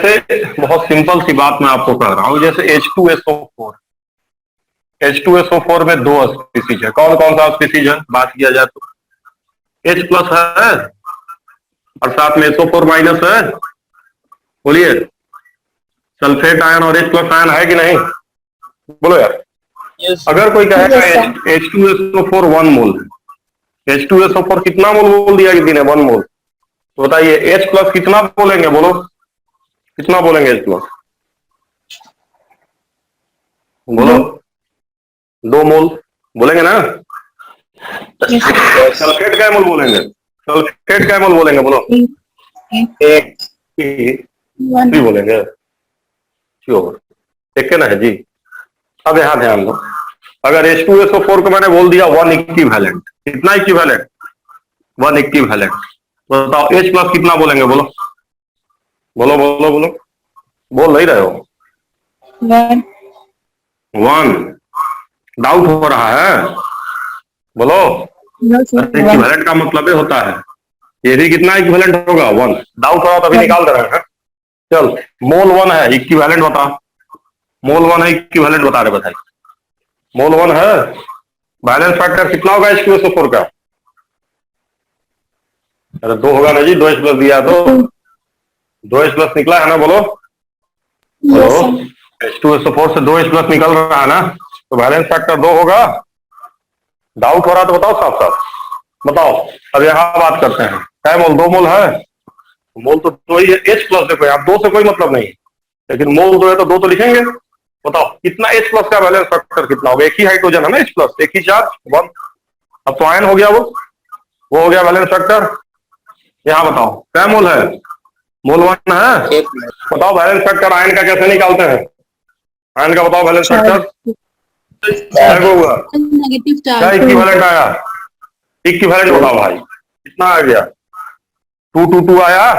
जैसे बहुत सिंपल सी बात मैं आपको कह रहा हूं, जैसे H2SO4, H2SO4 में दो स्पीसीज है। कौन कौन सा स्पीसीज है बात किया जाए तो? H प्लस है और साथ में SO4 माइनस है। बोलिए, सल्फेट आयन और H प्लस आयन है कि नहीं? बोलो यार। अगर कोई कहेगा H2SO4 1 मोल है, H2SO4 कितना मोल बोल दिया किसी ने? 1 मोल। तो बताइए H प्लस कितना बोलेंगे? बोलो कितना बोलेंगे H प्लस? बोलो 2 मोल बोलेंगे ना? सल्फेट क्या मोल बोलेंगे? सल्फेट क्या मोल बोलेंगे? बोलो 1 बोलेंगे। श्योर? ठीक है ना है जी। अब यहां ध्यान दो, अगर H2SO4 को मैंने बोल दिया 1 इक्विवेलेंट, कितना इक्विवेलेंट? 1 इक्विवेलेंट। तो बताओ H प्लस कितना बोलेंगे? बोलो बोलो बोलो बोलो, बोल नहीं रहे हो? 1। डाउट हो रहा है? बोलो। इक्विवेलेंट का मतलब ये होता है, ये भी कितना इक्विवेलेंट होगा? 1। डाउट हो रहा तो अभी निकाल दे रहे हैं। चल, मोल 1 है, इक्विवेलेंट बता। मोल 1 है, इक्विवेलेंट बता रहे, बताइए। मोल 1 है, बैलेंस फैक्टर कितना होगा H2SO4 का? अरे 2 होगा ना जी, 2H प्लस दिया तो 2H प्लस निकला है ना? बोलो बोलो। H2SO4 से 2H प्लस निकल रहा है ना, तो बैलेंस फैक्टर 2 होगा। डाउट हो रहा तो बताओ साफ साफ बताओ। अब यहां बात करते हैं, क्या मोल? 2 मोल है। मोल तो 2 ही है। H प्लस देखो, आप 2 से कोई मतलब नहीं, लेकिन मोल 2 है तो 2 तो लिखेंगे। बताओ कितना H प्लस का बैलेंस फैक्टर कितना होगा? एक ही हाइड्रोजन है ना H प्लस, एक ही चार्ज 1। अब तो आयन हो गया, वो हो गया बैलेंस फैक्टर। यहाँ बताओ क्या मोल है? मोल 1 है। बताओ बैलेंस फैक्टर आयन का कैसे निकालते हैं? आयन का बताओ बैलेंस फैक्टर क्या होगा? क्या इक्विवेलेंट आया? इक्विवेलेंट बताओ भाई, कितना आ गया? 222 आया।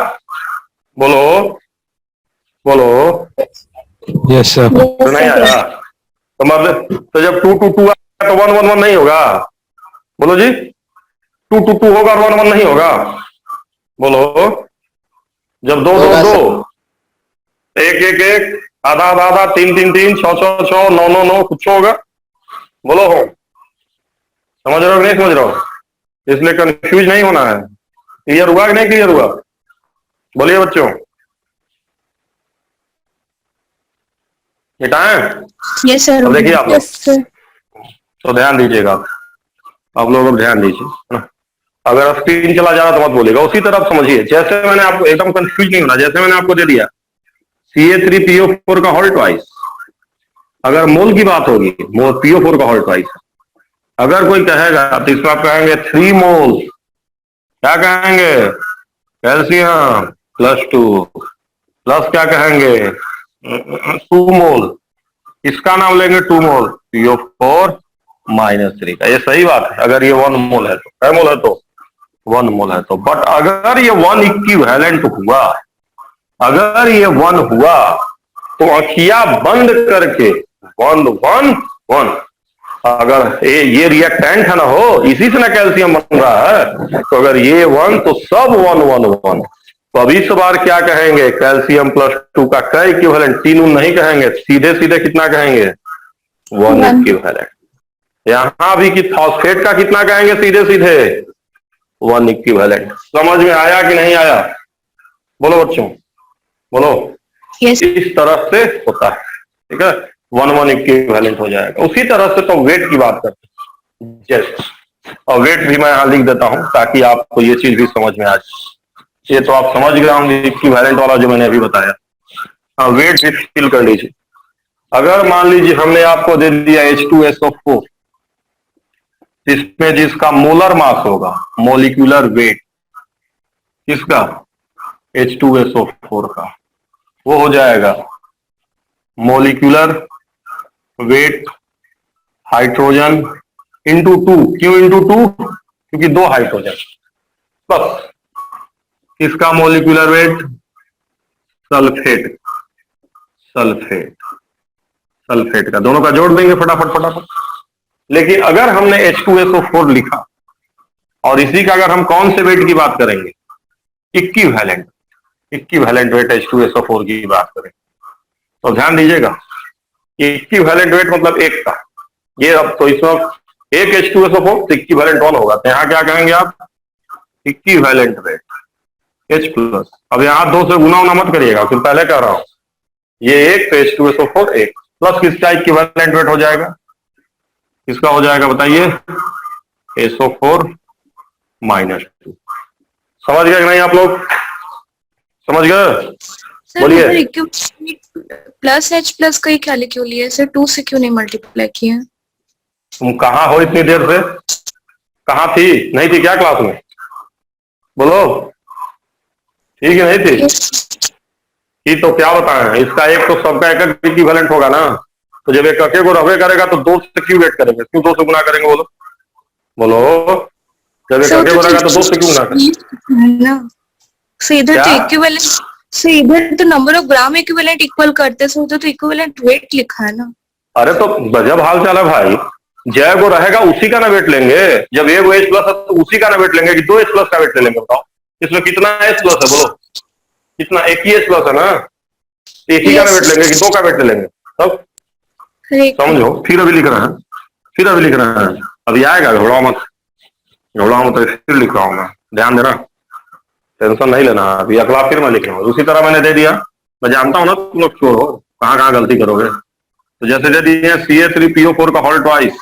बोलो बोलो। Yes sir. तो नहीं आया तो मतलब, तो जब 222 आया तो 111 नहीं होगा? बोलो जी, 222 होगा और 11 नहीं होगा? बोलो। जब 2 2 2, 1 1 1, आधा आधा आधा, 3 3 3, 6 6 6, 9 9 9, कुछ होगा? बोलो हो। समझ रहे हो कि नहीं समझ रहे हो? इसलिए कंफ्यूज नहीं होना है। क्लियर हुआ कि नहीं क्लियर हुआ? बोलिए बच्चों, मिटाएं? Yes sir. अब देखिए आप लोग, तो ध्यान दीजिएगा आप लोग, अब ध्यान दीजिए है ना। अगर स्क्रीन चला जा रहा तो मत बोलिएगा, उसी तरह समझिए। जैसे मैंने आपको, एकदम कंफ्यूज नहीं होना, जैसे मैंने आपको दे दिया CA3PO4 का होल ट्वाइस, अगर मोल की बात होगी, मोल PO4 का होल ट्वाइस। अगर कोई कहेगा तो इसको आप कहेंगे 3 मोल। क्या कहेंगे? कैल्शियम +2 प्लस क्या कहेंगे? 2 मोल। इसका नाम लेंगे 2 मोल PO4 -3 का। ये सही बात है, अगर ये 1 मोल है तो। क्या मोल है? तो 1 मोल है तो। बट अगर ये 1 इक्विवेलेंट हुआ, अगर ये 1 हुआ, तो अखियां बंद करके 1 1 1, अगर ये रिएक्टेंट है ना, हो इसी से ना कैल्शियम बन रहा है, तो अगर ये 1 तो सब 1 1 1। तो अब इस बार क्या कहेंगे? कैल्शियम +2 का क्या इक्विवेलेंट? 3 नहीं कहेंगे, सीधे सीधे कितना कहेंगे? 1 इक्विवेलेंट। यहां भी कि फॉस्फेट का कितना कहेंगे? सीधे सीधे 1 इक्विवेलेंट। समझ में आया कि नहीं आया? बोलो बच्चों बोलो। यस। इस तरह से होता है, ठीक है। 1 1 इक्विवेलेंट हो जाएगा। उसी तरह से तो वेट की बात करते हैं। यस, और वेट भी मैं यहां लिख देता हूं ताकि आपको ये चीज भी समझ में आ जाए। ये तो आप समझ गए होंगे इक्विवेलेंट वाला जो मैंने अभी बताया। हाँ, वेट भी फिल कर लीजिए। अगर मान लीजिए हमने आपको दे दिया H2SO4, इसमें जिसका मोलर मास होगा, मोलिकुलर वेट किसका? H2SO4 का, वो हो जाएगा मोलिकुलर वेट हाइड्रोजन इंटू 2। क्यों इंटू 2? क्योंकि 2 हाइड्रोजन प्लस किसका molecular weight? Sulphate sulphate sulphate का। दोनों का जोड़ देंगे फटाफट फटाफट। लेकिन अगर हमने H2SO4 लिखा और इसी का अगर हम कौन से वेट की बात करेंगे? इक्विवेलेंट। इक्विवेलेंट वेट H2SO4 की बात करें तो ध्यान दीजिएगा, इक्विवेलेंट वेट मतलब एक का, ये अब तो इसमें एक H2SO4 इक्विवेलेंट 1 होगा, तो यहाँ क्या कहेंगे आप, इक्विवेलेंट वेट H प्लस। अब यहाँ 2 से गुना मत करिएगा, फिर पहले कह रहा हूं ये एक तो H2SO4 एक प्लस किसका इक्विवेलेंट वेट हो जाएगा, किसका हो जाएगा बताइए, SO4 -2। समझ गए कि नहीं आप लोग, समझ गए? बोलिए। प्लस H प्लस का ही क्या क्यों लिया सर, 2 से क्यों नहीं मल्टीप्लाई किया? तुम कहाँ हो इतनी देर से, कहाँ थी, नहीं थी क्या क्लास में, बोलो, ठीक है नहीं थी? ये तो क्या बताएं, इसका एक तो सबका एक इक्विवेलेंट होगा ना, तो जब एक अके को रवे करेगा तो 2 से क्यों वेट करेंगे, क्यों 2 से गुना करेंगे, बोलो बोलो, जब एक अके को रहेगा तो 2 से क्यों गुना करेंगे ना? सो इधर तो इक्विवेलेंट, सो इधर तो number of gram equivalent equal करते, सो उधर तो इक्विवेलेंट वेट लिखा है ना। अरे तो गजब हाल चाल है भाई, जय को रहेगा उसी का ना वेट लेंगे, जब एक H प्लस है तो उसी का ना वेट लेंगे कि 2 H प्लस का वेट ले लेंगे, बताओ इसमें कितना H प्लस है, बोलो कितना, एक ही H प्लस है ना, एक ही का ना वेट लेंगे कि 2 का वेट ले लेंगे, तब समझो। फिर अभी लिख रहे हैं, फिर अभी लिख रहे हैं, अभी आएगा, घबराओ मत, फिर लिख रहा हूं मैं, ध्यान देना, टेंशन नहीं लेना, अभी अगला फिर मैं लिख रहा हूँ, उसी तरह मैंने दे दिया, मैं जानता हूं ना तुम लोग चोर हो, कहाँ कहाँ गलती करोगे। तो जैसे दे दिए CH3PO4 का होल ट्वाइस,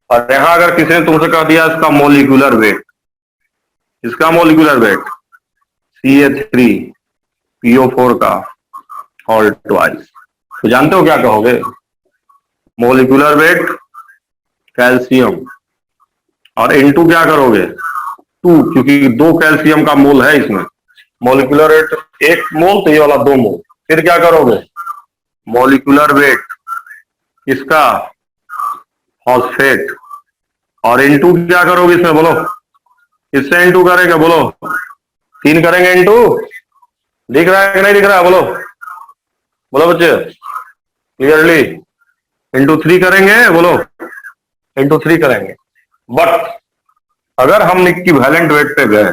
और यहां अगर किसी ने तुमसे कह दिया इसका मोलिकुलर वेट, इसका मोलिकुलर वेट CH3PO4 का होल ट्वाइस, तो जानते हो क्या कहोगे, मोलिकुलर वेट कैल्शियम, और इनटू क्या करोगे 2, क्योंकि 2 कैल्शियम का मोल है इसमें, मोलिकुलर वेट 1 मोल तो ये वाला 2 मोल, फिर क्या करोगे मोलिकुलर वेट इसका फॉस्फेट, और इनटू क्या करोगे इसमें, बोलो इससे इनटू करेंगे, बोलो 3 करेंगे इनटू, दिख रहा है कि नहीं दिख रहा है, बोलो बोलो बच्चे क्लियरली, इनटू 3 करेंगे, बोलो इनटू 3 करेंगे। बट अगर हम इक्विवेलेंट वेट पे गए,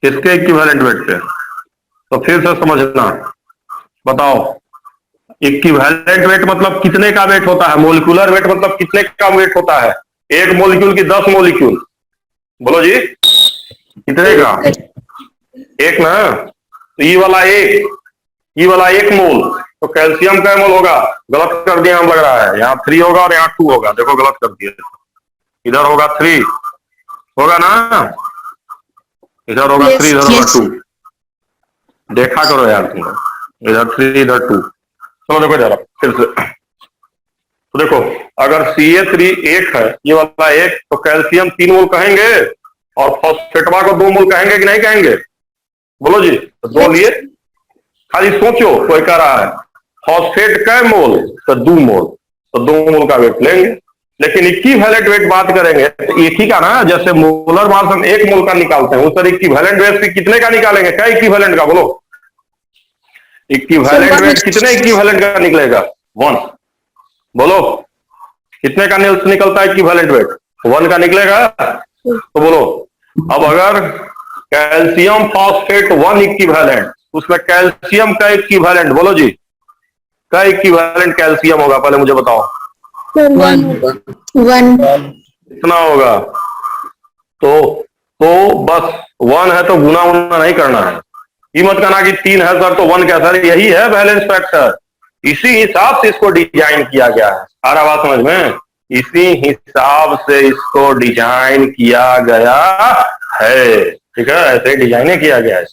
किसके इक्विवेलेंट वेट पे, तो फिर से समझना, बताओ इक्विवेलेंट वेट मतलब कितने का वेट होता है, मोलिकुलर वेट मतलब कितने का वेट होता है, एक मोलिक्यूल की 10 मोलिक्यूल, बोलो जी कितने का, एक ना, तो ये वाला एक मोल, तो कैल्शियम का मोल होगा, गलत कर दिया हम लग रहा है, यहाँ 3 होगा और यहाँ 2 होगा, देखो गलत कर दिया, इधर होगा 3 होगा ना, इधर होगा 3 इधर होगा 2, देखा करो यार तुम, इधर 3 इधर 2, चलो देखो जरा फिर से, तो देखो अगर CH3 1 है, ये वाला 1, तो कैल्शियम 3 मोल कहेंगे और फॉस्फेटवा को 2 मोल कहेंगे कि नहीं कहेंगे, बोलो जी, तो 2 लिए, खाली सोचो, कोई कह रहा है फॉस्फेट कै मोल, तो 2 मोल, तो 2 मोल का वेट लेंगे, लेकिन इक्विवेलेंट वेट बात करेंगे तो एक ही का ना, जैसे मोलर मास हम 1 मोल का निकालते हैं, उस तरह इक्विवेलेंट वेट से कितने का निकालेंगे, क्या इक्विवेलेंट का, बोलो इक्विवेलेंट वेट कितने इक्विवेलेंट का निकलेगा, 1, बोलो कितने का निकलता है इक्विवेलेंट वेट, 1 का निकलेगा, तो बोलो अब अगर कैल्शियम फॉस्फेट 1 इक्विवेलेंट, उसमें कैल्शियम का इक्विवेलेंट, बोलो जी का इक्विवेलेंट कैल्शियम होगा, पहले मुझे बताओ 1 कितना होगा, तो बस 1 है तो गुना उना नहीं करना है, ये मत कहना कि 3 है सर तो 1 क्या, सर यही है बैलेंस फैक्टर, इसी हिसाब से इसको डिजाइन किया गया है, आ रहा बात समझ में, इसी हिसाब से इसको डिजाइन किया गया है, ठीक है, ऐसे डिजाइन किया गया है,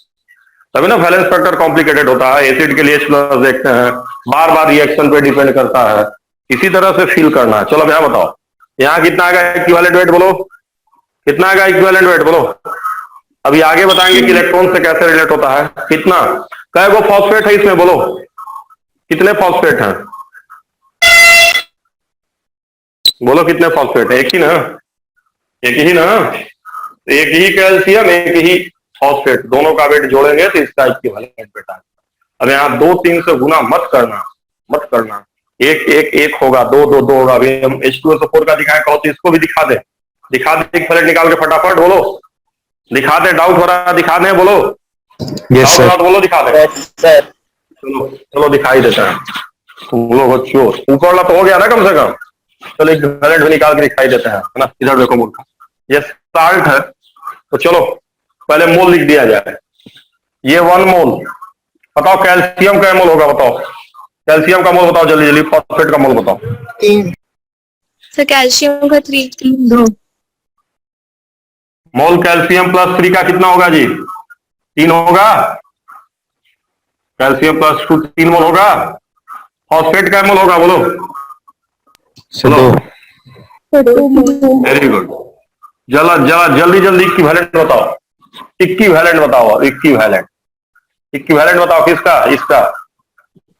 तभी ना बैलेंस फैक्टर कॉम्प्लिकेटेड होता है, एसिड के लिए H+ देखते हैं, बार बार रिएक्शन पे डिपेंड करता है, इसी तरह से फील करना है। चलो अब यहाँ बताओ, यहाँ कितना आएगा इक्विवेलेंट वेट, बोलो कितना आएगा इक्विवेलेंट वेट, बोलो अभी आगे बताएंगे कि इलेक्ट्रॉन से कैसे रिलेट होता है, कितना, कै गो फॉस्फेट है इसमें, बोलो कितने फॉस्फेट हैं, बोलो कितने फॉस्फेट है, एक ही ना, एक ही ना, एक ही कैल्शियम एक ही फॉस्फेट, दोनों का वेट जोड़ेंगे तो इसका इक्विवेलेंट वेट आएगा। अब यहाँ 2 3 से गुना मत करना, एक होगा, 2 2 2 होगा, अभी हम H2SO4 का दिखाएं कहो तो इसको भी दिखा दे इक्विवेलेंट निकाल के फटाफट, बोलो दिखा दे, डाउट हो रहा है दिखा दे, बोलो Yes, और sir. बात बोलो, दिखा दे। चलो चलो दिखाई देता है। तुम लोग बच्चों, ऊपर वाला तो हो गया ना कम से कम। चलो एक वैलेंट भी निकाल के दिखाई देता है ना। इधर देखो मूर्खा, ये साल्ट है। तो चलो पहले मोल लिख दिया जाए। ये 1 मोल। बताओ कैल्शियम का मोल होगा, बताओ कैल्शियम का मोल बताओ, जल्दी जल्दी। फॉस्फेट का मोल बताओ। सर कैल्शियम का 3 मोल कैल्शियम +3 का कितना होगा जी? 3 होगा। कैल्शियम +2 3 मोल होगा। फॉस्फेट का मोल होगा, बोलो Sir, बोलो। 2 वेरी गुड। जला जला जल्दी जल्दी इक्विवेलेंट बताओ। इक्विवेलेंट बताओ, इक्विवेलेंट। इक्विवेलेंट बताओ किसका? इसका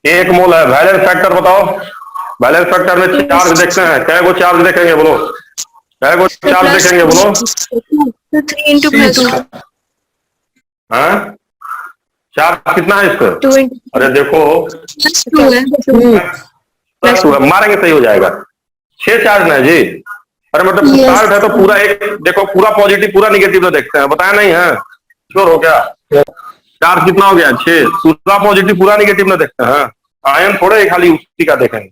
1 मोल है। वैलेंस फैक्टर बताओ। वैलेंस फैक्टर में चार्ज देखते हैं, कै गो चार्ज देखेंगे बोलो, कै गो चार्ज देखेंगे बोलो। 3 into +2 हाँ, चार्ज कितना है इसका? 2 into अरे देखो, +2 है। +2 है, मारेंगे सही हो जाएगा। 6 चार्ज है जी। अरे मतलब साल्ट है तो पूरा एक देखो, पूरा पॉजिटिव पूरा निगेटिव तो देखते हैं, बताया नहीं है? श्योर हो क्या? चार्ज कितना हो गया? 6। पूरा पॉजिटिव पूरा निगेटिव में देखते हैं। आयन थोड़े खाली उसी का देखेंगे।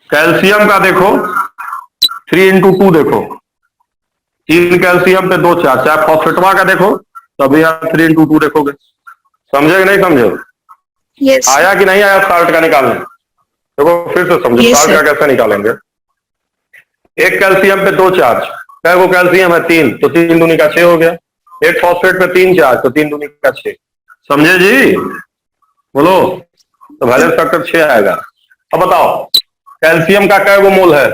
कैल्शियम का देखो 3 into 2 देखो, 3 कैल्शियम पे 2 चार्ज। चाहे फॉस्फेटवा का देखो तभी आप 3 into 2 देखोगे। समझे कि नहीं समझे? यस आया कि नहीं आया साल्ट का निकालने? देखो फिर से समझो Yes, साल्ट sir. का कैसे निकालेंगे। एक कैल्शियम पे 2 चार्ज, कै गो कैल्शियम है? 3, तो 3 दूनी का 6 हो गया। एक फॉस्फेट पे 3 चार्ज, तो 3 दूनी का 6। समझे जी? बोलो। तो वैलेंस फैक्टर 6 आएगा। अब बताओ कैल्शियम का कै गो मोल है?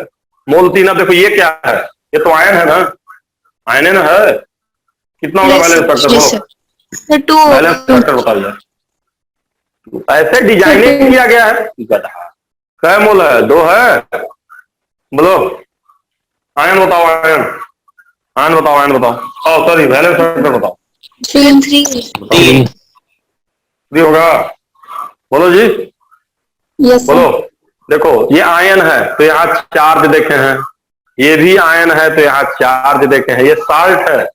मोल 3। अब देखो ये क्या है? ये तो आयन है ना, आयन है ना है। कितना होगा वैलेंस फैक्टर? yes, बोलो sir. 2 वैलेंस फैक्टर बताइए। ऐसे डिजाइनिंग किया गया है। गधा, कै मोल है? 2 है। बोलो आयन बताओ, आयन आयन बताओ, आयन बताओ। ओ सॉरी, वैलेंस फैक्टर बताओ। 3 3. 3 होगा। बोलो जी, yes, बोलो। देखो ये आयन है तो यहाँ चार्ज देखे हैं, ये भी आयन है तो यहाँ चार्ज देखे हैं। ये साल्ट है,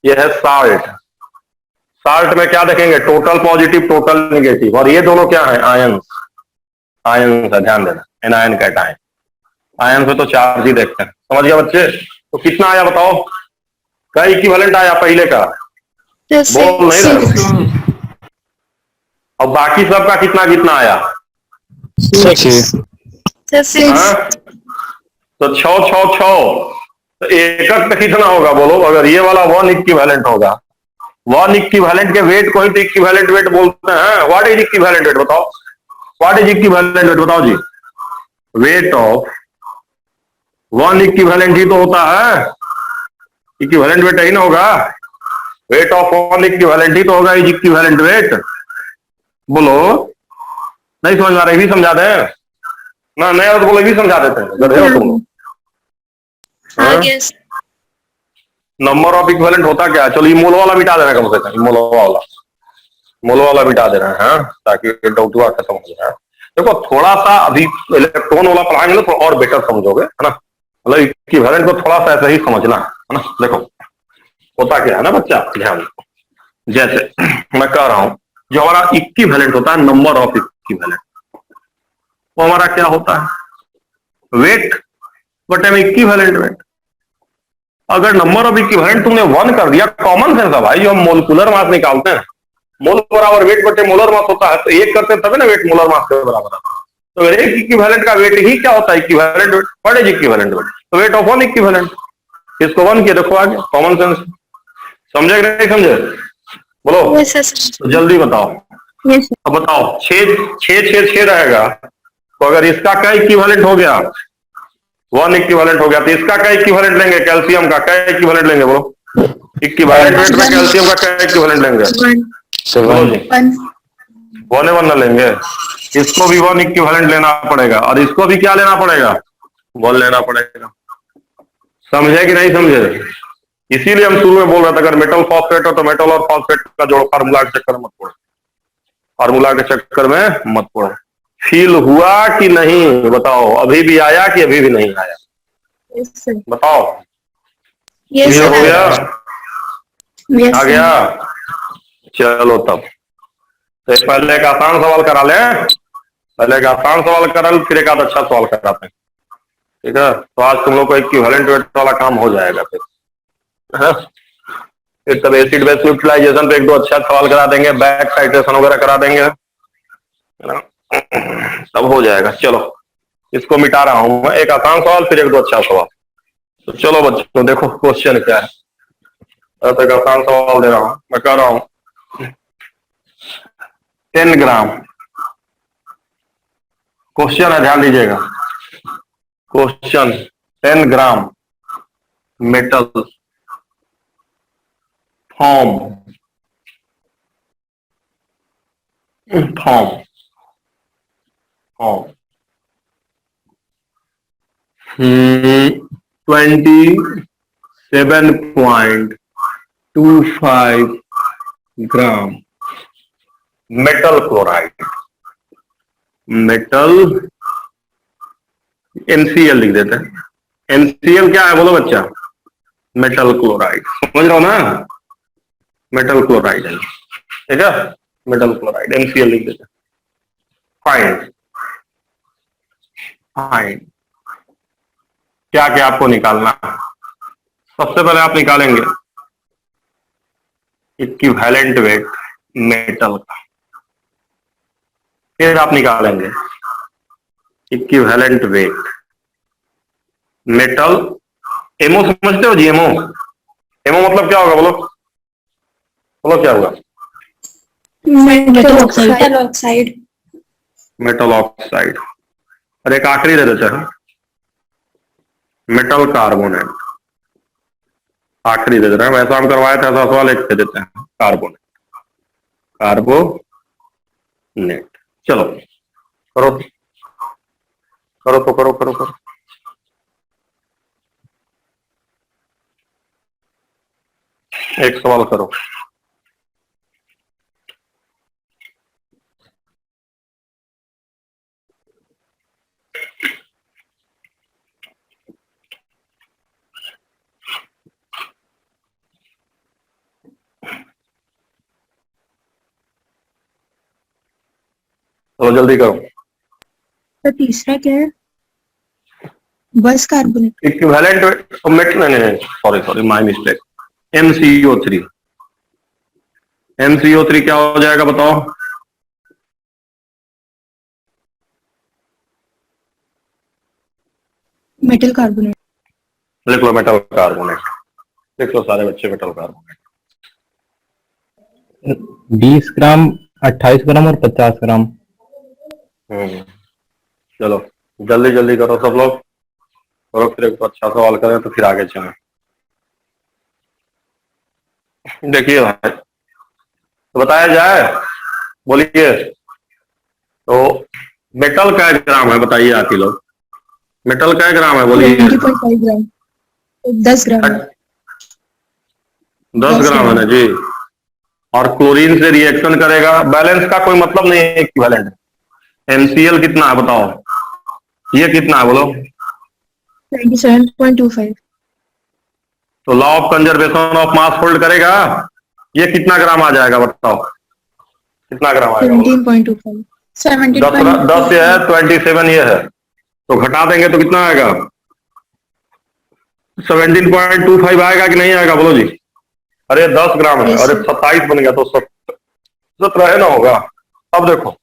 ये है साल्ट। साल्ट में क्या देखेंगे? Total positive total negative. और ये दोनों क्या है? आयन। आयन का ध्यान देना, एनायन कैटायन। आयन से तो चार्ज ही देखते हैं। समझ गया बच्चे? तो कितना आया बताओ? क्या इक्विवेलेंट आया पहले का? बोल नहीं रहे। और बाकी सबका कितना कितना आया? 6. हाँ, तो 6 6 6। तो एकक पे कितना होगा बोलो? अगर ये वाला 1 इक्विवेलेंट होगा, 1 इक्विवेलेंट के वेट को ही तो इक्विवेलेंट वेट बोलते हैं। व्हाट इज इक्विवेलेंट वेट बताओ? व्हाट इज इक्विवेलेंट वेट बताओ जी? वेट ऑफ 1 इक्विवेलेंट ही तो होता है। इक्विवेलेंट वेट ही ना होगा। वेट ऑफ 1 इक्विवेलेंट ही तो होगा, इज इक्विवेलेंट वेट। बोलो नहीं समझ आ रहा है? भी समझा दें ना, नया तो बोलो, भी समझा देते हैं। गधे हो तुम लोग। हाँ? yes. नंबर ऑफ इक्विवेलेंट होता क्या है? चलो ये मोल वाला मिटा देना कम से कम, मोल वाला मिटा देना है, हाँ? ताकि डाउट हुआ खत्म हो जाए। देखो थोड़ा सा अभी इलेक्ट्रॉन वाला पढ़ाएंगे ना तो और बेटर समझोगे, है ना? मतलब इक्विवेलेंट को थोड़ा सा ऐसे ही समझना है ना। देखो होता क्या है ना बच्चा, ध्यान दो। जैसे मैं कह रहा हूं, जो हमारा इक्विवेलेंट होता है, नंबर ऑफ इक्विवेलेंट, वो हमारा क्या होता है? वेट बटे में इक्विवेलेंट वेट। अगर नंबर ऑफ इक्विवेलेंट तुमने 1 कर दिया, कॉमन सेंस है भाई, जो हम मोलकुलर मास निकालते हैं, मोल बराबर वेट बटे मोलर मास होता है, तो एक करते तभी ना वेट मोलर मास के बराबर आता है। तो एक इक्विवेलेंट का वेट ही क्या होता है? Equivalent weight. What is equivalent weight? तो वेट ऑफ 1 इक्विवेलेंट। इसको 1 किया, देखो आगे कॉमन सेंस। समझे कि नहीं समझे? बोलो Yes, sir. तो जल्दी बताओ। Yes, sir. अब बताओ 6 6 6 6 रहेगा, तो अगर इसका क्या इक्विवेलेंट हो गया? 1 इक्विवेलेंट हो गया, तो इसका क्या इक्विवेलेंट लेंगे? कैल्शियम का क्या इक्विवेलेंट लेंगे बोलो? इक्विवेलेंट वेट में कैल्शियम का क्या इक्विवेलेंट लेंगे? 7. बोलो जी। 1 1 ना लेंगे, इसको भी 1 इक्विवेलेंट लेना पड़ेगा, और इसको भी क्या लेना पड़ेगा? 1 लेना पड़ेगा। समझे कि नहीं समझे? इसीलिए हम शुरू में बोल रहे थे, अगर मेटल फॉस्फेट हो तो मेटल और फॉस्फेट का जोड़ फार्मूला के चक्कर में मत पड़ो, फार्मूला के चक्कर में मत पड़ो। फील हुआ कि नहीं बताओ? अभी भी आया कि अभी भी नहीं आया? Yes, sir. बताओ। Yes, क्लियर हो sir. गया? Yes, आ sir. गया? चलो तब तो पहले एक आसान सवाल करा ले, पहले एक आसान सवाल करा ले, फिर एक आध अच्छा सवाल कराते हैं, ठीक है? तो आज तुम लोग को इक्विवेलेंट वेट वाला काम हो जाएगा फिर, है? फिर तब एसिड बेस यूटिलाइजेशन पे एक दो अच्छा सवाल करा देंगे, बैक टाइट्रेशन वगैरह करा देंगे, है ना? तब हो जाएगा। चलो इसको मिटा रहा हूं मैं, एक आसान सवाल फिर एक दो अच्छा सवाल। तो चलो बच्चों देखो क्वेश्चन क्या है। तो एक आसान सवाल दे रहा हूं, मैं कह रहा हूं 10 ग्राम, क्वेश्चन है ध्यान दीजिएगा, क्वेश्चन 10 ग्राम मेटल फॉर्म फॉर्म फॉर्म 27.25 ग्राम मेटल क्लोराइड, मेटल NCl लिख देते हैं। NCl क्या है बोलो बच्चा? मेटल क्लोराइड, समझ रहे हो ना? मेटल क्लोराइड है, ठीक है? मेटल क्लोराइड NCl लिख देते हैं। फाइंड फाइंड क्या क्या आपको निकालना है? सबसे पहले आप निकालेंगे इक्विवेलेंट वेट मेटल का, फिर आप निकालेंगे इक्विवेलेंट वेट मेटल एमओ, समझते हो जी? एमओ, एमओ मतलब क्या होगा बोलो, बोलो क्या होगा? Metal oxide. Metal oxide. और एक आखिरी दे देते हैं मेटल कार्बोनेट, आखिरी दे दे रहे हैं, वैसा हम करवाए थे ऐसा सवाल एक दे देते हैं कार्बोनेट, कार्बोनेट। चलो करो करो तो करो करो करो। एक सवाल करो। तो जल्दी करो। तो तीसरा क्या है? बस कार्बोनेट। इक्विवेलेंट मेटल, नहीं sorry sorry my mistake, MCO3। MCO3 क्या हो जाएगा बताओ? Metal carbonate. लिख लो मेटल कार्बोनेट, लिख लो सारे बच्चे मेटल कार्बोनेट। 20 ग्राम, 28 ग्राम और 50 ग्राम। चलो जल्दी जल्दी करो सब लोग, करो फिर एक अच्छा सवाल करें तो फिर आगे चलें। देखिए भाई तो बताया जाए, बोलिए तो मेटल का ग्राम है बताइए आप ही लोग, मेटल का ग्राम है बोलिए? 20.5 ग्राम। 10 ग्राम। 10 ग्राम है ना जी। और क्लोरीन से रिएक्शन करेगा, बैलेंस का कोई मतलब नहीं है, इक्विवेलेंट। NCl कितना है बताओ? ये कितना है बोलो? 27.25। तो law of conservation of mass hold करेगा, ये कितना ग्राम आ जाएगा बताओ? कितना ग्राम आएगा? 17.25। 10 ये है, 27 ये है, तो घटा देंगे तो कितना आएगा? 17.25 आएगा कि नहीं आएगा बोलो जी? अरे 10 ग्राम है, अरे 27 बन गया तो 17 ना होगा। अब देखो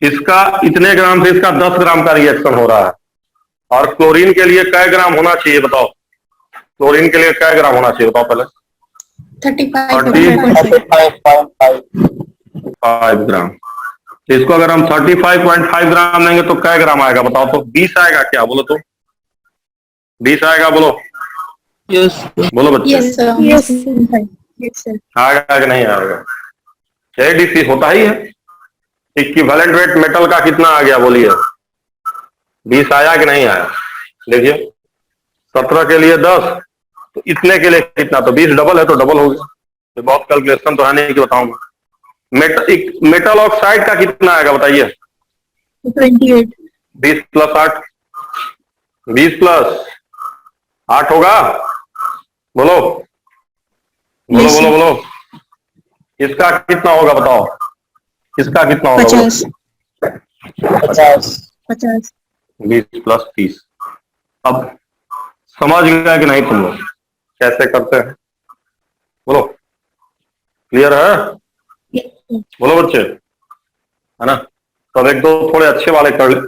इसका इतने ग्राम से इसका 10 ग्राम का रिएक्शन हो रहा है, और क्लोरीन के लिए कै ग्राम होना चाहिए बताओ? क्लोरीन के लिए कै ग्राम होना चाहिए बताओ पहले? 35 ग्राम। तो इसको अगर हम 35.5 ग्राम लेंगे तो कै ग्राम आएगा बताओ? तो 20 आएगा क्या बोलो? तो 20 आएगा बोलो? यस बोलो बच्चे, यस सर। आएगा कि नहीं आएगा? ADC होता ही है। इक्विवेलेंट वेट मेटल का कितना आ गया बोलिए? 20 आया कि नहीं आया? देखिए 17 के लिए 10, तो इतने के लिए कितना? तो 20 डबल है तो डबल हो गया। तो बहुत कैलकुलेशन तो है नहीं कि बताऊंगा। मेटल ऑक्साइड का कितना आएगा बताइए? 28। 20 प्लस 8, 20 प्लस 8 होगा? बोलो बोलो बोलो बोलो, इसका कितना होगा बताओ, इसका कितना होगा बोलो? 50 50 20 प्लस 30। अब समझ गया कि नहीं तुम लोग कैसे करते हैं? बोलो, क्लियर है? बोलो बच्चे, है ना? तो अब एक दो थोड़े अच्छे वाले कर ले,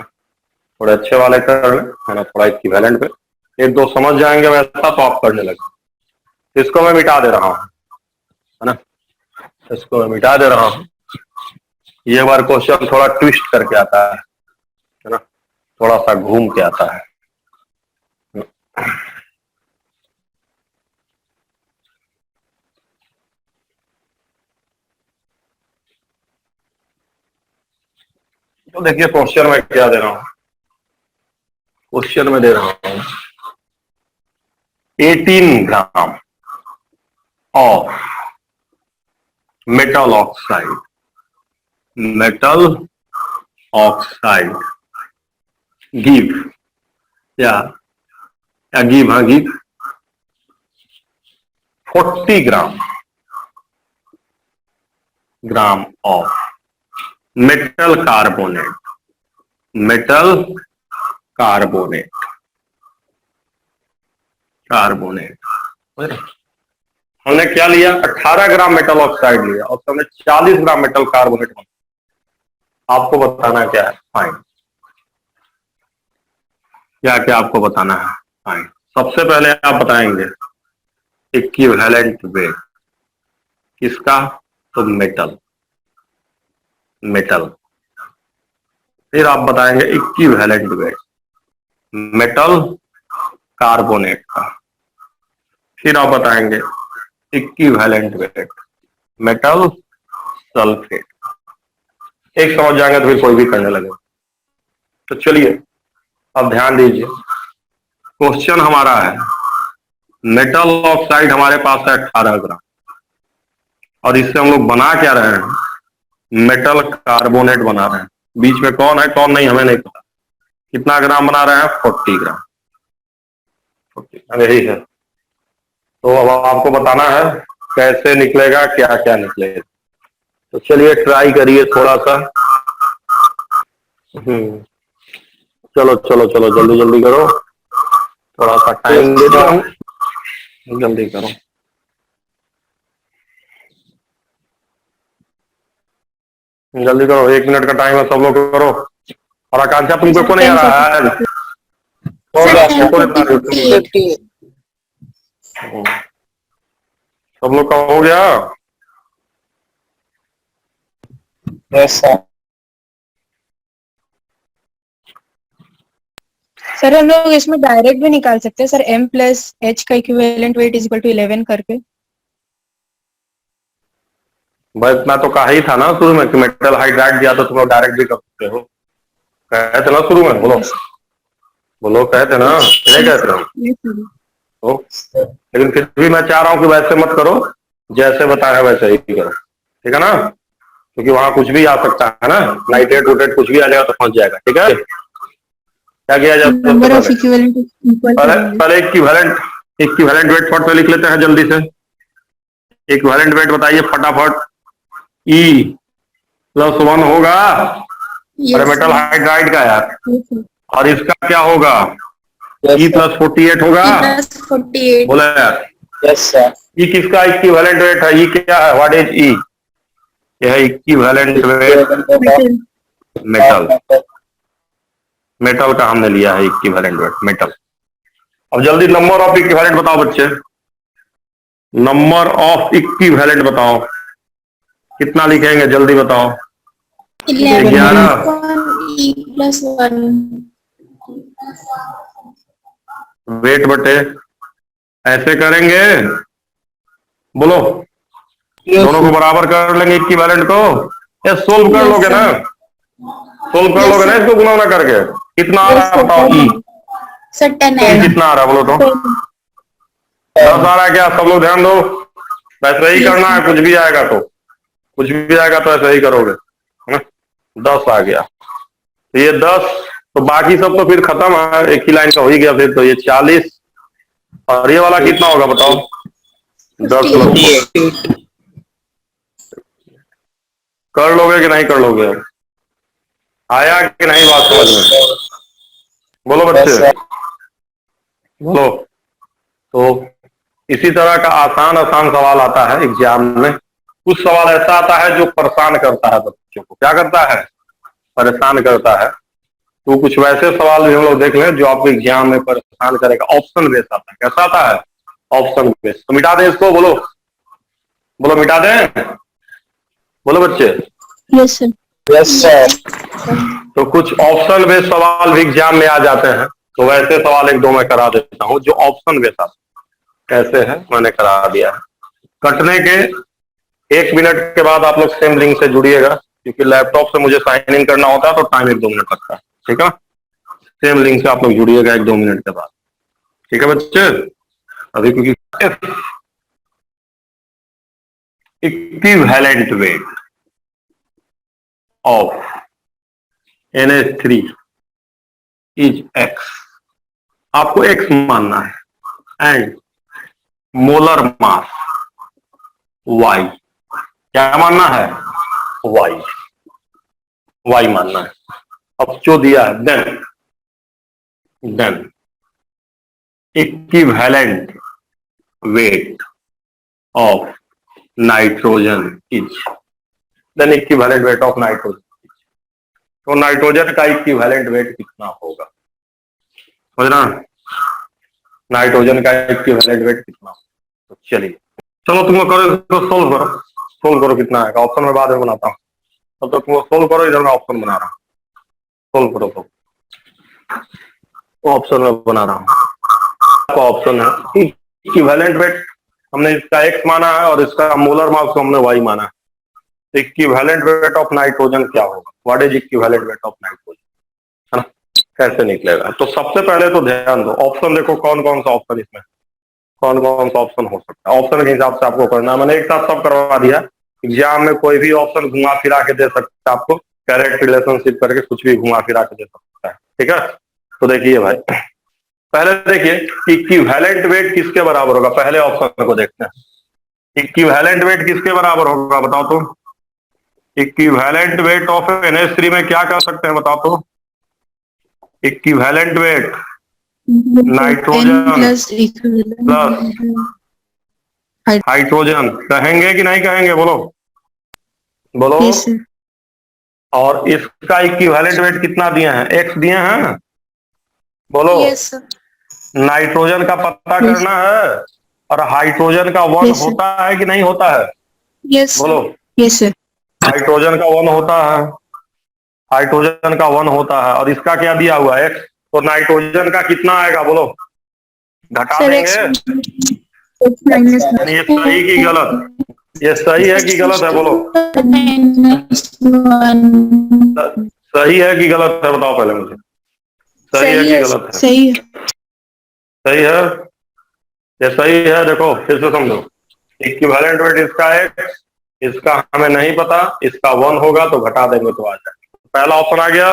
थोड़े अच्छे वाले कर ले, है ना? थोड़ा इक्विवेलेंट पे एक दो समझ जाएंगे वैसा तो आप करने लगे। इसको मैं मिटा दे रहा हूँ, है ना? इसको मैं मिटा दे रहा हूँ। ये बार क्वेश्चन थोड़ा ट्विस्ट करके आता है ना? थोड़ा सा घूम के आता है। तो देखिए क्वेश्चन में क्या दे रहा हूँ, क्वेश्चन में दे रहा हूँ 18 gram of metal oxide, metal oxide give, या गिव, हाँ give 40 gram of metal carbonate, metal carbonate, carbonate. हमने क्या लिया? 18 ग्राम मेटल ऑक्साइड लिया और हमने 40 ग्राम मेटल कार्बोनेट लिया। आपको बताना क्या है? फाइन। क्या क्या आपको बताना है? फाइन। सबसे पहले आप बताएंगे इक्विवेलेंट वेट किसका? तो मेटल, मेटल। फिर आप बताएंगे इक्विवेलेंट वेट मेटल कार्बोनेट का। फिर आप बताएंगे इक्विवेलेंट वेट मेटल सल्फेट। एक समझ जाएंगे तो फिर कोई भी करने लगेगा। तो चलिए अब ध्यान दीजिए, क्वेश्चन हमारा है मेटल ऑक्साइड हमारे पास है 18 ग्राम और इससे हम लोग बना क्या रहे हैं? मेटल कार्बोनेट बना रहे हैं। बीच में कौन है कौन नहीं हमें नहीं पता। कितना ग्राम बना रहे हैं? 40 ग्राम। 40 यही है। तो अब आपको बताना है कैसे निकलेगा, क्या क्या निकलेगा। तो चलिए ट्राई करिए थोड़ा सा। चलो चलो चलो जल्दी जल्दी करो, थोड़ा सा टाइम दे रहा हूँ, जल्दी करो। जल्दी करो, 1 मिनट का टाइम है, सब लोग करो। और आकांक्षा तुमको को नहीं आ रहा है? सब लोग का हो गया? Yes sir. सर हम लोग इसमें डायरेक्ट भी निकाल सकते हैं सर, m प्लस h का equivalent weight is equal to 11 करके। बस मैं तो कहा ही था ना शुरू में कि मेटल हाइड्राइड दिया तो तुम लोग डायरेक्ट भी कर सकते हो। कहे थे ना शुरू में? बोलो बोलो, कहे थे ना? नहीं कहते हो? लेकिन फिर भी मैं चाह रहा हूँ कि वैसे मत करो, जैसे बताया है वैसे ही करो, ठीक है ना? क्योंकि वहां कुछ भी आ सकता है ना, नाइट्रेट वोटेट कुछ भी आ जाएगा तो पहुंच जाएगा। ठीक है, क्या किया जाए? नंबर ऑफ इक्विवेलेंट इक्वल पहले इक्विवेलेंट वेट फट पे लिख लेते हैं जल्दी से। इक्विवेलेंट वेट बताइए फटाफट। E प्लस 1 होगा, अरे मेटल हाइड्राइड का यार, और इसका क्या होगा? E प्लस 48 होगा। 48 बोले यार? Yes sir. E किसका इक्विवेलेंट वेट है? E क्या है? What is E? यह है इक्विवेलेंट वेट मेटल। मेटल का हमने लिया है इक्विवेलेंट वेट मेटल। अब जल्दी नंबर ऑफ इक्विवेलेंट बताओ बच्चे, नंबर ऑफ इक्विवेलेंट बताओ, कितना लिखेंगे जल्दी बताओ? 11 E+1 वेट बटे, ऐसे करेंगे? बोलो, दोनों को बराबर कर लेंगे इक्विवेलेंट को। ये सोल्व कर लोगे ना? सोल्व कर लोगे ना इसको गुणा ना करके? कितना आ रहा है बताओ? E कितना आ रहा है बोलो तो? 10 आ रहा है क्या? सब लोग ध्यान दो, वैसे ही करना है। कुछ भी आएगा तो ऐसे ही करोगे, है ना? 10 आ गया, तो ये 10, तो बाकी सब तो फिर खत्म है, एक ही लाइन का हो ही गया। फिर तो ये 40 और ये वाला कितना होगा बताओ? 10 प्लस कर लोगे कि नहीं कर लोगे? आया कि नहीं बात समझ में? बोलो बच्चे, बोलो। तो इसी तरह का आसान आसान सवाल आता है एग्जाम में। कुछ सवाल ऐसा आता है जो परेशान करता है बच्चों को। क्या करता है? परेशान करता है। तो कुछ वैसे सवाल भी हम लोग देख लें जो आपको एग्जाम में परेशान करेगा। ऑप्शन बेस आता है। कैसा आता है? Option base. तो मिटा दें इसको, बोलो बोलो, मिटा दें, बोलो बच्चे। Yes sir. Yes sir. तो कुछ ऑप्शन बेस्ड सवाल भी एग्जाम में आ जाते हैं। तो वैसे सवाल एक दो मैं करा देता हूँ जो ऑप्शन बेस्ड आते हैं। कैसे है मैंने करा दिया है। कटने के 1 मिनट के बाद आप लोग सेम लिंक से जुड़िएगा, क्योंकि लैपटॉप से मुझे साइन इन करना होता है तो टाइम 1-2 मिनट लगता है। ठीक है, सेम लिंक से आप लोग जुड़िएगा 1-2 मिनट के बाद। ठीक है बच्चे। अभी क्योंकि equivalent weight of NH3 is X। आपको X मानना है एंड मोलर मास Y। क्या मानना है? Y मानना है। अब जो दिया है then equivalent weight of nitrogen is. Then equivalent weight of nitrogen. तो नाइट्रोजन का इक्विवेलेंट वेट कितना होगा? समझ रहा? नाइट्रोजन का इक्विवेलेंट वेट कितना होगा? तो चलिए, चलो तुम करो, इसको सोल्व करो कितना आएगा। ऑप्शन में बाद में बनाता हूँ, तब तो तुम सोल्व करो। इधर मैं ऑप्शन बना रहा हूँ, सोल्व करो। तो ऑप्शन में बना रहा हूँ। आपका ऑप्शन है इक्विवेलेंट वेट, हमने इसका X माना है और इसका मोलर मास को हमने Y माना है। इक्विवेलेंट वेट ऑफ नाइट्रोजन क्या होगा? What is equivalent weight of nitrogen, है ना? कैसे निकलेगा? तो सबसे पहले तो ध्यान दो, ऑप्शन देखो कौन कौन सा ऑप्शन, इसमें कौन कौन सा ऑप्शन हो सकता है। ऑप्शन के हिसाब से आपको करना है। मैंने एक साथ सब करवा दिया। एग्जाम में कोई भी ऑप्शन घुमा फिरा के दे सकता है आपको, डायरेक्ट रिलेशनशिप करके कुछ भी घुमा फिरा के दे सकता है। ठीक है, तो देखिए भाई, पहले देखिए इक्विवेलेंट वेट किसके बराबर होगा। पहले ऑप्शन को देखते हैं। इक्विवेलेंट वेट किसके बराबर होगा बताओ तो? इक्विवेलेंट वेट ऑफ NH3 में क्या कर सकते हैं बताओ तो? Equivalent weight nitrogen plus hydrogen. कहेंगे कि नहीं कहेंगे? बोलो बोलो। Yes sir. और इसका इक्विवेलेंट वेट कितना दिए हैं? X दिए हैं। बोलो। Yes sir. नाइट्रोजन का पता करना है और हाइड्रोजन का 1 Yes, sir. होता है कि नहीं होता है? यस बोलो। Yes sir. हाइड्रोजन का 1 होता है, हाइड्रोजन का 1 होता है और इसका क्या दिया हुआ है? X। तो नाइट्रोजन का कितना आएगा? बोलो, घटा सर देंगे। यानी ये सही की गलत? ये सही है कि गलत है? बोलो, सही है कि गलत है? बताओ पहले मुझे, सही है कि गलत है? सही है। सही है, ये सही है। देखो फिर से समझो, इक्विवेलेंट वेट इसका है, इसका हमें नहीं पता, इसका 1 होगा तो घटा देंगे तो आ जाएगा। पहला ऑप्शन आ गया,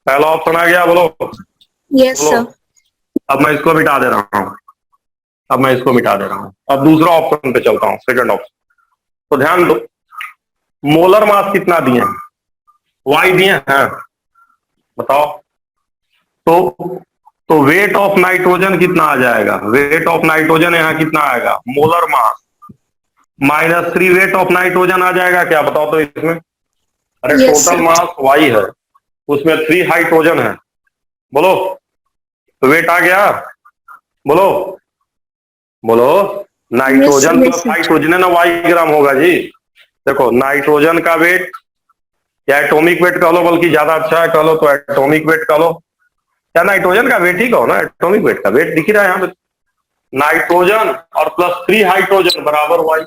पहला ऑप्शन आ गया। बोलो यस बोलो। सर। अब मैं इसको मिटा दे रहा हूँ, अब मैं इसको मिटा दे रहा हूँ। अब दूसरा ऑप्शन पे चलता हूँ, सेकंड ऑप्शन। तो ध्यान दो, मोलर मास कितना दिए हैं? Y दिए हैं, बताओ तो वेट ऑफ नाइट्रोजन कितना आ जाएगा? वेट ऑफ नाइट्रोजन यहाँ कितना आएगा? Molar mass -3 weight of nitrogen आ जाएगा क्या? बताओ तो इसमें। अरे Yes, total sir. Mass Y है, उसमें 3 हाइड्रोजन है। बोलो, तो वेट आ गया? बोलो बोलो। Nitrogen Yes, plus sir. Hydrogen है ना, Y ग्राम होगा जी। देखो नाइट्रोजन का वेट या एटॉमिक वेट कह लो, बल्कि ज्यादा अच्छा है, कह लो तो एटॉमिक वेट कह लो, या नाइट्रोजन का वेट ही कहो ना, एटॉमिक वेट का वेट दिख ही रहा है यहाँ पे। नाइट्रोजन और प्लस 3 हाइड्रोजन बराबर Y।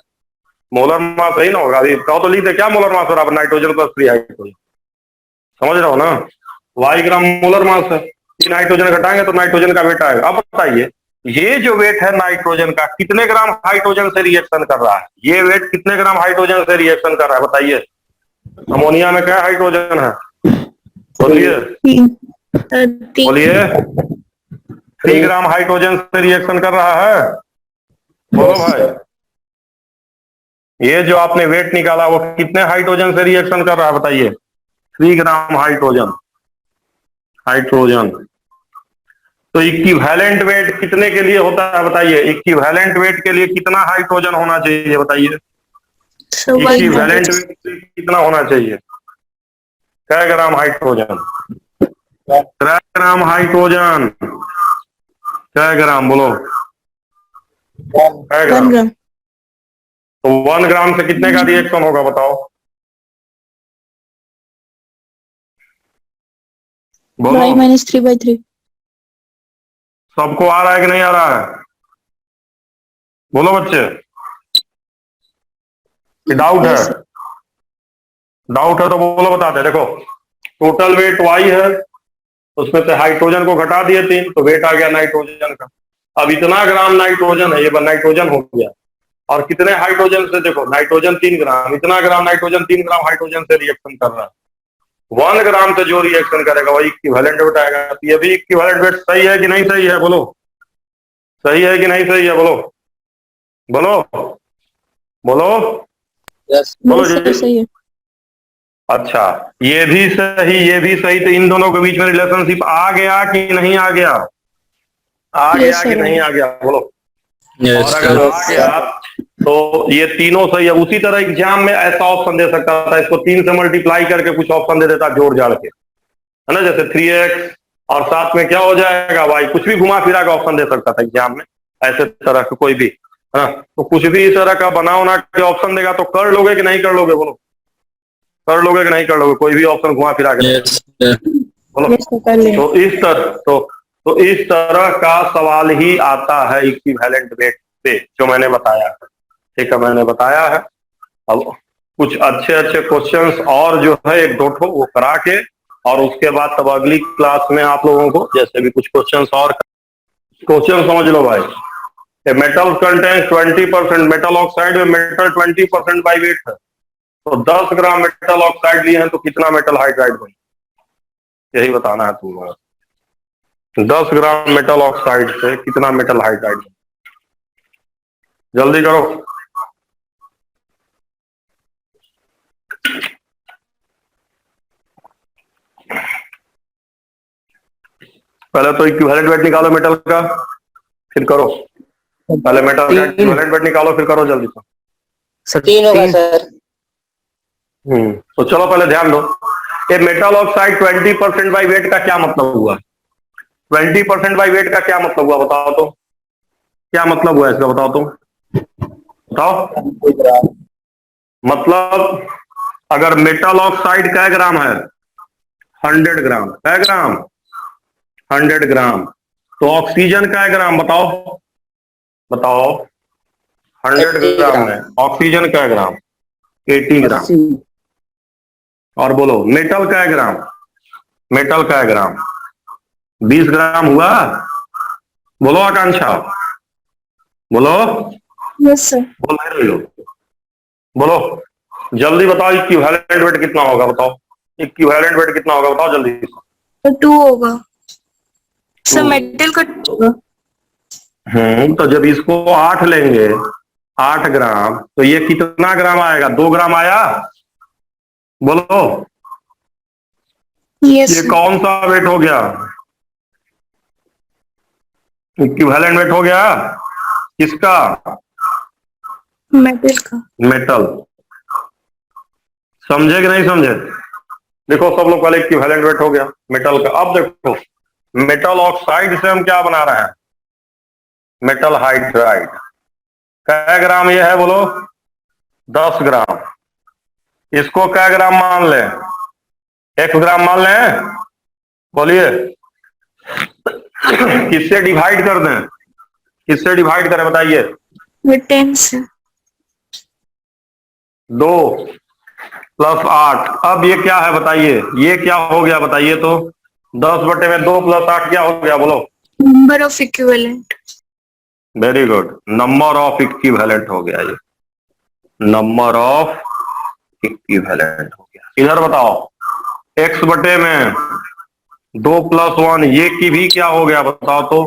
मोलर मास सही ना होगा? अभी कहो तो लिख दे, क्या मोलर मास बराबर नाइट्रोजन प्लस 3 हाइड्रोजन। समझ रहे हो ना? Y ग्राम मोलर मास है, नाइट्रोजन घटाएंगे तो नाइट्रोजन का वेट आएगा। अब बताइए, ये जो वेट है नाइट्रोजन का, कितने ग्राम हाइड्रोजन से रिएक्शन कर रहा है? ये वेट कितने ग्राम हाइड्रोजन से रिएक्शन कर रहा है बताइए? अमोनिया में क्या हाइड्रोजन है? बोलिए बोलिए। 3 ग्राम हाइड्रोजन से रिएक्शन कर रहा है। बोलो भाई। ये जो आपने वेट निकाला वो कितने हाइड्रोजन से रिएक्शन कर रहा है बताइए? 3 ग्राम हाइड्रोजन। हाइड्रोजन तो इक्विवेलेंट वेट कितने के लिए होता है बताइए? इक्विवेलेंट वेट के लिए कितना हाइड्रोजन होना चाहिए बताइए? So इक्विवेलेंट वेट कितना होना चाहिए? कै ग्राम हाइड्रोजन? कै ग्राम हाइड्रोजन? कै ग्राम बोलो? कै 1 ग्राम? ग्राम तो 1 ग्राम से कितने का रिएक्शन होगा बताओ? बोलो, y minus 3/3 सबको आ रहा है कि नहीं आ रहा है? बोलो बच्चे, डाउट है? Yes, डाउट है तो बोलो, बताते देखो। टोटल वेट वाई है, उसमें से हाइड्रोजन को घटा दिए 3, तो वेट आ गया नाइट्रोजन का। अब इतना ग्राम नाइट्रोजन है, ये नाइट्रोजन हो गया। और कितने हाइड्रोजन से, देखो नाइट्रोजन 3 ग्राम, इतना ग्राम नाइट्रोजन 3 ग्राम हाइड्रोजन से रिएक्शन कर रहा है। 1 ग्राम से जो रिएक्शन करेगा वही इक्विवेलेंट वेट आएगा। तो ये भी इक्विवेलेंट वेट सही है कि नहीं सही है? बोलो, सही है कि नहीं सही है? बोलो बोलो बोलो बोलो yes, जी। सही है। अच्छा, ये भी सही, ये भी सही। तो इन दोनों के बीच में रिलेशनशिप आ गया कि नहीं आ गया? आ Yes, गया कि sir. नहीं आ गया? बोलो। Yes, और अगर आ गया तो ये तीनों सही है। उसी तरह एग्जाम में ऐसा ऑप्शन दे सकता था, इसको 3 से मल्टीप्लाई करके कुछ ऑप्शन दे देता जोड़ जाड़ के, है ना, जैसे 3x और साथ में क्या हो जाएगा y, कुछ भी घुमा फिरा के ऑप्शन दे सकता था एग्जाम में, ऐसे तरह का कोई भी, है ना। तो कुछ भी इस तरह का बना उना के ऑप्शन देगा तो कर लोगे कि नहीं कर लोगे? बोलो, कर लोगे कि नहीं कर लोगे? कोई भी ऑप्शन घुमा फिरा के बोलो। Yes, sir, कर लिया। तो इस तरह तो इस तरह का सवाल ही आता है इक्विवेलेंट वेट पे, जो मैंने बताया है। ठीक है, मैंने बताया है। अब कुछ अच्छे अच्छे क्वेश्चंस और जो है 1-2 ठो वो करा के, और उसके बाद तब अगली क्लास में आप लोगों को जैसे भी कुछ क्वेश्चंस और क्वेश्चन समझ लो भाई। मेटल कंटेंस 20%, मेटल ऑक्साइड में मेटल 20% बाई वेट है, तो 10 ग्राम मेटल ऑक्साइड लिए हैं तो कितना मेटल हाइड्राइड बने, यही बताना है तुम लोगों को। 10 ग्राम मेटल ऑक्साइड से कितना मेटल हाइड्राइड बने, जल्दी करो। पहले तो इक्विवेलेंट वेट निकालो मेटल का, फिर करो। पहले मेटल का इक्विवेलेंट वेट निकालो, फिर करो जल्दी से। 3 होगा सर। तो चलो पहले ध्यान दो, ये मेटल ऑक्साइड 20% बाई वेट का क्या मतलब हुआ? 20% बाई वेट का क्या मतलब हुआ बताओ तो? क्या मतलब हुआ इसका बताओ तुम? बताओ। मतलब अगर मेटल ऑक्साइड कै ग्राम है? 100 ग्राम। कै ग्राम? 100 ग्राम। तो ऑक्सीजन कै ग्राम बताओ? बताओ। 100 ग्राम में ऑक्सीजन कै ग्राम? 80 ग्राम। और बोलो मेटल कै ग्राम? मेटल कै ग्राम? 20 ग्राम हुआ? बोलो आकांक्षा, बोलो। Yes, sir. बोल नहीं रही हो? बोलो जल्दी बताओ, इक्विवेलेंट वेट कितना होगा बताओ? इक्विवेलेंट वेट कितना होगा बताओ जल्दी। तो 2 होगा सर, 2। मेटल का 2 होगा। तो जब इसको 8 लेंगे, 8 ग्राम, तो ये कितना ग्राम आएगा? 2 ग्राम आया? बोलो Yes, ये sir. कौन सा वेट हो गया? इक्विवेलेंट वेट हो गया किसका? मेटल का। मेटल। समझे कि नहीं समझे? देखो सब लोग पहले इक्विवेलेंट वेट हो गया मेटल का। अब देखो मेटल ऑक्साइड से हम क्या बना रहे हैं? Metal hydride. कै ग्राम ये है बोलो? 10 ग्राम। इसको कै ग्राम मान ले? 1 ग्राम मान ले? बोलिए किससे डिवाइड कर दें? किससे डिवाइड करें बताइए? with 10 से। 2 + 8। अब ये क्या है बताइए? ये क्या हो गया बताइए तो? 10/2 + 8 क्या हो गया बोलो? Number of equivalent. Very good, number of equivalent हो गया। ये नंबर ऑफ इक्विवेलेंट हो गया। इधर बताओ, x बटे में 2 + 1, ये की भी क्या हो गया बताओ तो?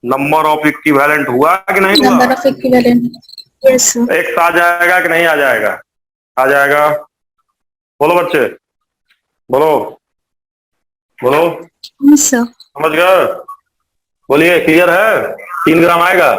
नंबर ऑफ इक्विवेलेंट हुआ कि नहीं हुआ? Number of equivalent. Yes sir. X आ जाएगा कि नहीं आ जाएगा? आ जाएगा। बोलो बच्चे, बोलो बोलो। Yes sir. समझ गए? बोलिए, क्लियर है? 3 ग्राम आएगा।